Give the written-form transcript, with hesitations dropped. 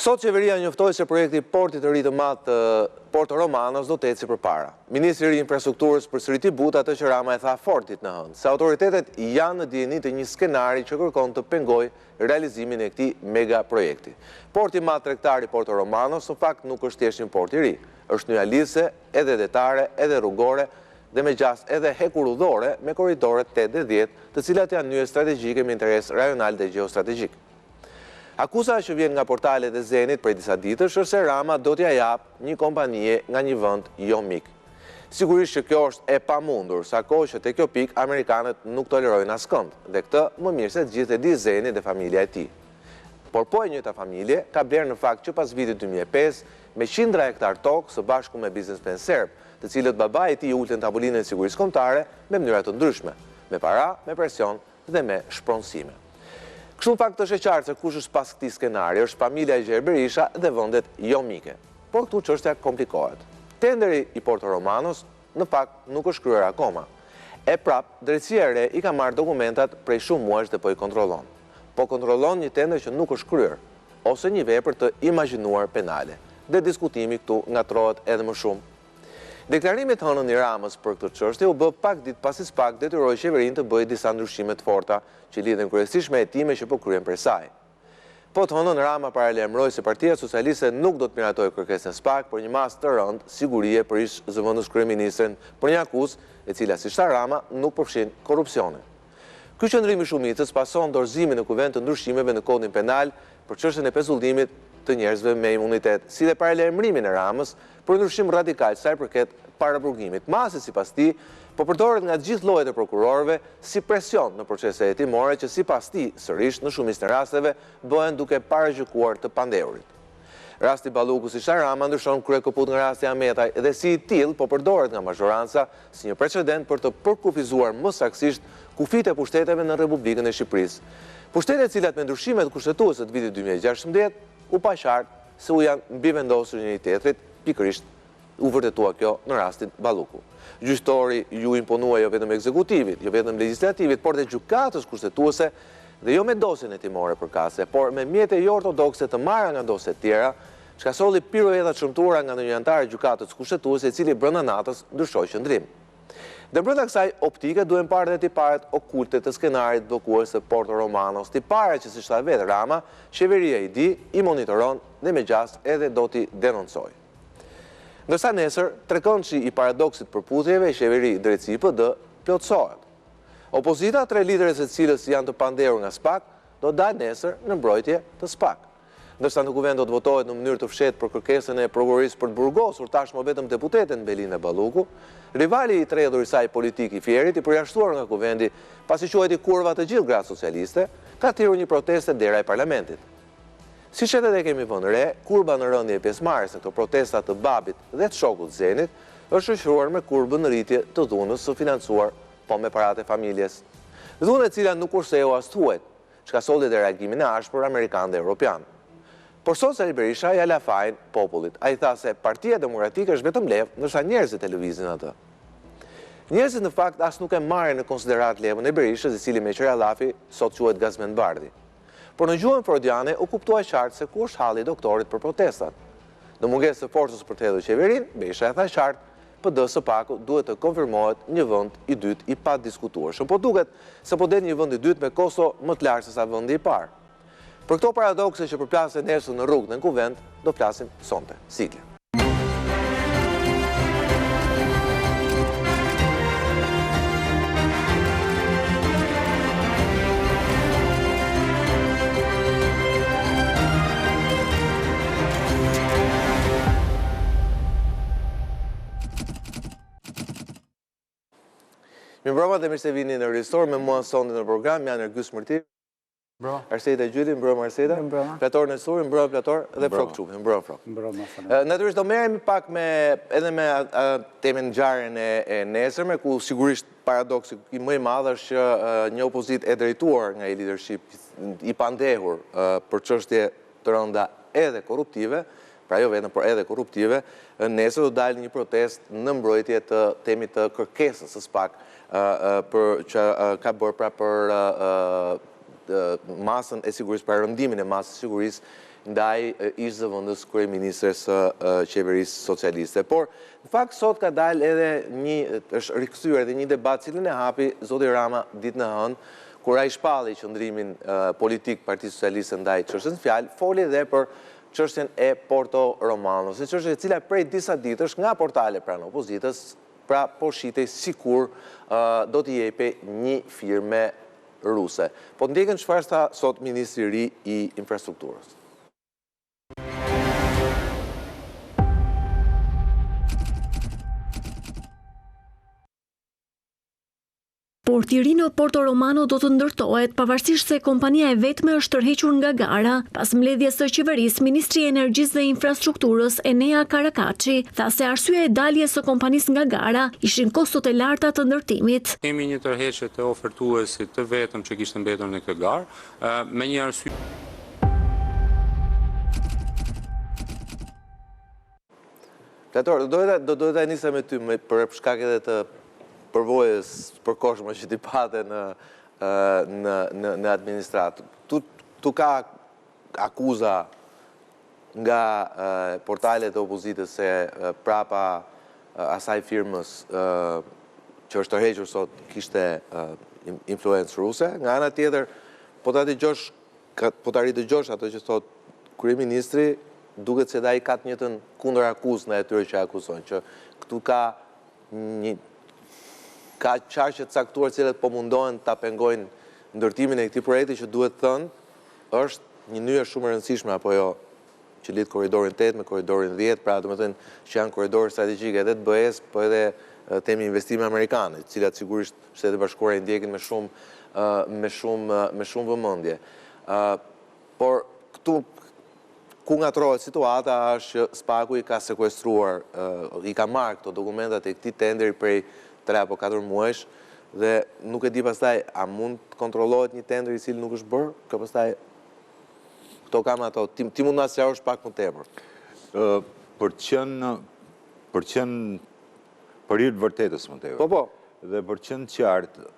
Sot qeveria njoftoi se projekti portit të ri të madh të Porto Romanos do të ecë përpara. Ministri i Infrastrukturës përsëriti but atë që Rama e tha fortit në hënë, se autoritetet janë në dieni të një skenari që kërkon të pengojë realizimin e këtij mega projekti. Porti i madh tregtar i Porto Romanos në fakt nuk është thjesht një port i ri, është një alisë edhe detare, edhe rrugore dhe me gjas edhe hekurudhore me korridore 8 dhe 10, të cilat janë nyje strategjike me interes rajonal dhe gjeostrategjik. Akuza që vjen nga portalet e Zenit prej disa ditësh është se Rama do t'ja jap një kompanie nga një vend jo mik. Sigurisht që kjo është e pamundur, sa kohë që te kjo pikë amerikanët nuk tolerojnë askënd, dhe këtë më mirë se të gjithë e di Zeni dhe familja e tij. Por po e njëjta familje ka blerë në fakt që pas vitit 2005 me 100 hektar tokë së bashku me biznesmen serb, të cilët babai i tij ulën tavolinën e sigurisë kombëtare me mënyra të ndryshme, me para, me presion dhe me shpronësime. Kështu në fakt është e qartë se kush është pas këtij skenari, është familja e Gjergj Berisha dhe vendet jo mike. Por këtu çështja komplikohet. Tenderi i Porto Romanos në fakt nuk është kryer akoma. E prap, drejtësia e re i ka marrë dokumentat prej shumë muajsh dhe po i kontrollon. Po kontrollon një tender që nuk është kryer, ose një vepër të imagjinuar penale. Dhe diskutimi këtu ngatrohet edhe më shumë. Deklarimi të hënën i Ramës për këtë çështje u bë pak ditë pasi SPAK detyroi qeverinë të bëjë disa ndryshime të forta që lidhen kryesisht me hetimet që po kryen për saj. Po të hënën Rama paralajmëroi se Partia Socialiste nuk do të miratojë kërkesën e SPAK për një masë të rëndë sigurie për ish zëvendës kryeministrin për një akuzë e cila si shta Rama nuk përfshin korrupsionin. Ky qëndrim i shumicës pason dorëzimin në kuvent të ndryshimeve në kodin penal për çështjen e pezullimit të njerëzve me imunitet, si dhe paralajmërimin e Ramës për ndryshim radikal sa i përket paraburgimit. Masi sipas tij po përdoret nga gjithë llojet e prokurorëve si presion në procese hetimore që sipas tij sërish në shumicën e rasteve bëhen duke paragjykuar të pandehurit. Rasti Balluku si Rama ndryshon kryekëput nga rasti Ahmetaj dhe si i tillë po përdoret nga mazhoranca si një precedent për të përkufizuar më saktësisht kufit e pushteteve në Republikën e Shqipërisë. Pushtetet cilat me ndryshimet kushtetuese të vitit 2016 u pa qartë se u janë mbivendosur njëri tjetrit, pikërisht u vërtetua kjo në rastin Balluku. Gjyqtori ju imponua jo vetëm ekzekutivit, jo vetëm legjislativit, por dhe gjykatës kushtetuese dhe jo me dosjen hetimore përkatëse, por me mjete jo ortodokse të marra nga dosjet tjera, çka solli pirueta çmtuara nga ndonjë antar i gjykatës kushtetuese i cili brenda natës ndryshoi qëndrim. Dhe brenda kësaj optike duhen parë dhe tiparet okulte të skenarit bllokues të Porto Romanos, tipare që siç tha vetë Rama, qeveria i di, i monitoron dhe me gjas edhe do t'i denoncojë. Ndërsa nesër, trekëndshi i paradoksit përputhjeve, qeveri drejtësi PD plotësohet. Opozita, 3 liderës e cilës janë të pandehur nga SPAK, do dalë nesër në mbrojtje të SPAK. Ndërsa në kuvent do të votohet në mënyrë të fshehtë për kërkesën e prokurorisë për të burgosur tashmë vetëm deputeten Belinda Balluku, rivali i tredhur i saj politik i Fierit, i përjashtuar nga kuvendi pasi quheti kurva të gjithë gratë socialiste, ka thirrur një protestë dera e parlamentit. Siç edhe kemi vënë re, kurba në rëndje e pjesëmarrjes në këto protesta të babit dhe të shokut Zenit është shoqëruar me kurbën në rritje të dhunës së financuar po me paratë e familjes. Dhunë e cila nuk kurseu as thuhet, çka solli dhe reagimin e ashpër amerikan dhe europian. Por sot Sali Berisha ja la fajin popullit. Ai tha se Partia Demokratike është vetëm levë, ndërsa njerëzit e lëvizin atë. Njerëzit në fakt as nuk e marrin në konsiderat levën e Berishës, i cili me qëra lafi sot quhet Gazmend Bardhi. Por në gjuhën freudiane u kuptua qartë se ku është halli i doktorit për protestat. Në mungesë të forcës për të hedhur qeverinë, Berisha e tha qartë, PD SPAK-u duhet të konfirmohet një vend i dytë i padiskutueshëm. Po duket se po del një vend i dytë me kosto më të lartë se sa vendi i parë. Për këto paradokse që përplasen nesër në rrugë në kuvent, do flasim sonte. Sigle. Mirëmbrëma dhe mirë se vini në Ristor me mua sonte në program, janë Ergjys Mërti. Arseta Gjyti, mbrëma Arseta, Plator Nesuri, mbrëma Plator dhe Frok Çupi, mbrëma Frok. Natyrisht do merremi pak edhe me temën ngjarjen e nesërme, ku sigurisht paradoksi i më i madh është që një opozitë e drejtuar nga i leadership i pandehur për çështje të rënda edhe korruptive, pra jo vetëm por edhe korruptive, nesër do dalë një protestë në mbrojtje të temit të kërkesës së SPAK që ka bërë pra për masën e sigurisë, pra rëndimin e masës sigurisë ndaj ish zëvendës kryeministres së qeverisë socialiste. Por, në fakt, sot ka dalë edhe është rikthyer edhe një debat cilën e hapi zoti Rama ditën e hënë, kur ai shpalli qëndrimin politik Partisë Socialiste ndaj çështjes fjalë, foli edhe për çështjen e Porto Romanos, një çështje e cila prej disa ditësh nga portale pranë opozitës, pra po shitej sikur do t'i jepej një firme ruse. Po ndjekën çfarë tha sot ministri i ri i infrastrukturës. Porti i ri në Porto Romano do të ndërtohet pavarësisht se kompania e vetme është tërhequr nga gara. Pas mbledhjes së qeverisë, Ministri i Energjisë dhe Infrastrukturës Enea Karakaçi tha se arsyeja e daljes së kompanisë nga gara ishin kostot e larta të ndërtimit. Kemi një tërheqje të ofertuesit të vetëm që kishte mbetur në këtë garë, me një arsye. Flator, do ta nisem me ty për shkak edhe të përvojës përkohshme që ti pate në administratë. Tu ka akuza nga portalet e opozitës se prapa asaj firmës që është tërhequr sot kishte influencë ruse. Nga ana tjetër, po ta ridëgjosh ato që thot kryeministri, duket se ai ka të njëjtën kundër akuzë në atyre që akuzojnë, që këtu ka qarqe të caktuar cilët po mundohen ta pengojnë ndërtimin e këtij projekti që duhet thënë është një nyje shumë e rëndësishme apo jo, që lidh korridorin 8 me korridorin 10, pra domethënë që janë korridorë strategjike edhe të BE-s, po edhe temi investime amerikane, të cilat sigurisht Shtetet e Bashkuara i ndjekin me shumë vëmendje. Por këtu ku ngatrohet situata është që Spaku i ka sekuestruar, i ka marrë këto dokumentat e këtij tenderi prej 3 apo 4 muajsh dhe nuk e di pastaj a mund të kontrollohet një tender i cili nuk është bërë, ka pastaj këto kam ato. Ti mund na sqarosh pak më tepër. Për qenë për hir të vërtetës më tepër. Po. Dhe për qenë qartë,